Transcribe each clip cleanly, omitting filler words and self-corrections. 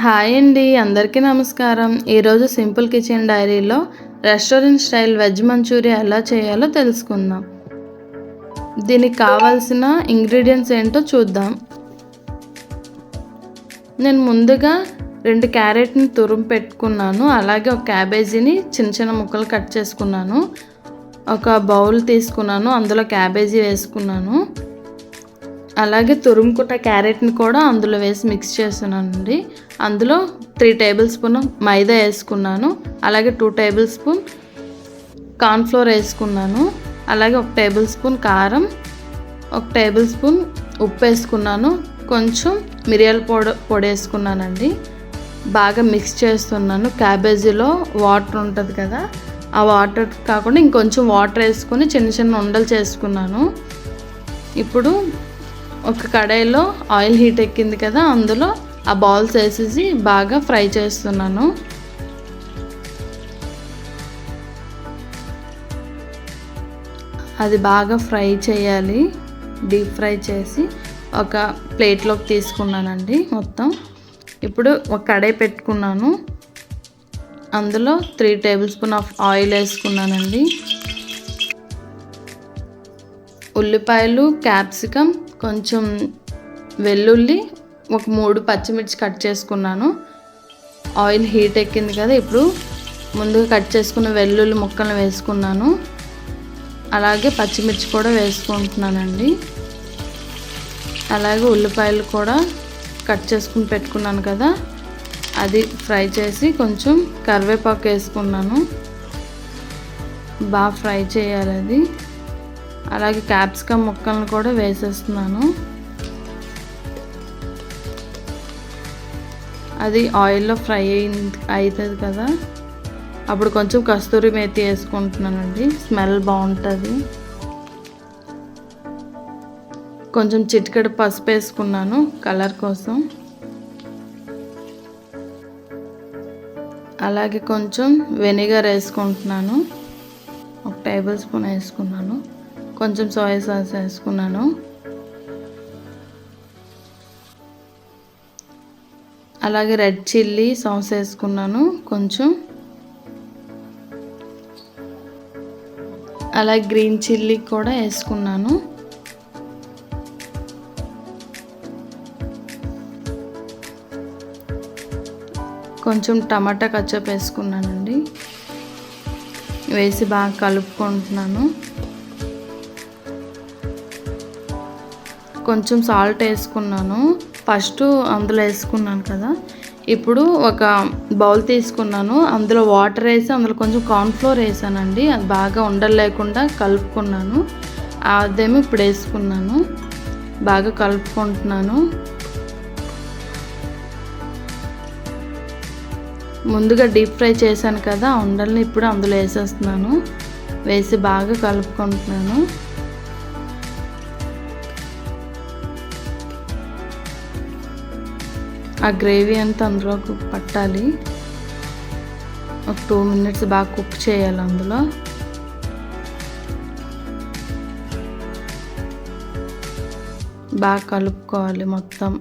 Hi అండి, అందరికీ నమస్కారం. ఈరోజు సింపుల్ కిచెన్ డైరీలో రెస్టారెంట్ స్టైల్ వెజ్ మంచూరియా ఎలా చేయాలో తెలుసుకుందాం. దీనికి కావాల్సిన ఇంగ్రీడియంట్స్ ఏంటో చూద్దాం. నేను ముందుగా 2 క్యారెట్ని తురుము పెట్టుకున్నాను. అలాగే ఒక క్యాబేజీని చిన్న చిన్న ముక్కలు కట్ చేసుకున్నాను. ఒక బౌల్ తీసుకున్నాను, అందులో క్యాబేజీ వేసుకున్నాను. అలాగే తురుముకున్న క్యారెట్ని కూడా అందులో వేసి మిక్స్ చేస్తున్నానండి. అందులో 3 టేబుల్ స్పూన్ మైదా వేసుకున్నాను. అలాగే 2 టేబుల్ స్పూన్ కార్న్ఫ్లోర్ వేసుకున్నాను. అలాగే 1 టేబుల్ స్పూన్ కారం, 1 టేబుల్ స్పూన్ ఉప్పు వేసుకున్నాను. కొంచెం మిరియాల పొడి వేసుకున్నానండి. బాగా మిక్స్ చేస్తున్నాను. క్యాబేజీలో వాటర్ ఉంటుంది కదా, ఆ వాటర్ కాకుండా ఇంకొంచెం వాటర్ వేసుకొని చిన్న చిన్న ఉండలు చేసుకున్నాను. ఇప్పుడు ఒక కడాయిలో ఆయిల్ హీట్ ఎక్కింది కదా, అందులో ఆ బాల్స్ వేసేసి బాగా ఫ్రై చేస్తున్నాను. అది బాగా ఫ్రై చేయాలి. డీప్ ఫ్రై చేసి ఒక ప్లేట్లోకి తీసుకున్నానండి మొత్తం. ఇప్పుడు ఒక కడాయి పెట్టుకున్నాను. అందులో 3 టేబుల్ స్పూన్ ఆఫ్ ఆయిల్ వేసుకున్నానండి. ఉల్లిపాయలు, క్యాప్సికమ్, కొంచెం వెల్లుల్లి, ఒక 3 పచ్చిమిర్చి కట్ చేసుకున్నాను. ఆయిల్ హీట్ ఎక్కింది కదా, ఇప్పుడు ముందుగా కట్ చేసుకున్న వెల్లుల్లి ముక్కలను వేసుకున్నాను. అలాగే పచ్చిమిర్చి కూడా వేసుకుంటున్నానండి. అలాగే ఉల్లిపాయలు కూడా కట్ చేసుకుని పెట్టుకున్నాను కదా, అది ఫ్రై చేసి కొంచెం కరివేపాకు వేసుకున్నాను. బాగా ఫ్రై చేయాలి అది. అలాగే క్యాప్సికమ్ ముక్కలను కూడా వేసేస్తున్నాను. అది ఆయిల్లో ఫ్రై అవుతుంది కదా, అప్పుడు కొంచెం కస్తూరి మేతి వేసుకుంటున్నానండి. స్మెల్ బాగుంటుంది. కొంచెం చిటికెడు పసుపు వేసుకున్నాను కలర్ కోసం. అలాగే కొంచెం వెనిగర్ వేసుకుంటున్నాను. 1 టేబుల్ స్పూన్ వేసుకున్నాను. కొంచెం సోయా సాస్ వేసుకున్నాను. అలాగే రెడ్ చిల్లీ సాస్ వేసుకున్నాను కొంచెం. అలాగే గ్రీన్ చిల్లీ కూడా వేసుకున్నాను. కొంచెం టమాటా కచ్చప్ వేసుకున్నానండి. వేసి బాగా కలుపుకుంటున్నాను. కొంచెం సాల్ట్ వేసుకున్నాను. ఫస్ట్ అందులో వేసుకున్నాను కదా, ఇప్పుడు ఒక బౌల్ తీసుకున్నాను. అందులో వాటర్ వేసి అందులో కొంచెం కార్న్ఫ్లోర్ వేసానండి. అది బాగా ఉండలు లేకుండా కలుపుకున్నాను. అదేమో ఇప్పుడు వేసుకున్నాను. బాగా కలుపుకుంటున్నాను. ముందుగా డీప్ ఫ్రై చేశాను కదా, ఆ ఉండల్ని ఇప్పుడు అందులో వేసేస్తున్నాను. వేసి బాగా కలుపుకుంటున్నాను. ఆ గ్రేవీ అంతా అందులోకి పట్టాలి. ఒక 2 మినిట్స్ బాగా కుక్ చేయాలి. అందులో బాగా కలుపుకోవాలి మొత్తం.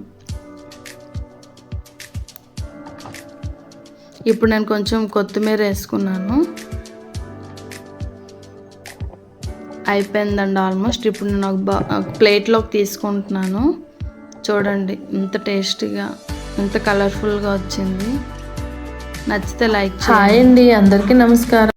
ఇప్పుడు నేను కొంచెం కొత్తిమీర వేసుకున్నాను. అయిపోయిందండి ఆల్మోస్ట్. ఇప్పుడు నేను ఒక ప్లేట్లోకి తీసుకుంటున్నాను. చూడండి ఎంత టేస్టీగా, ఎంత కలర్ఫుల్గా వచ్చింది. నచ్చితే లైక్ చేయండి. హాయ్ అండి, అందరికీ నమస్కారం.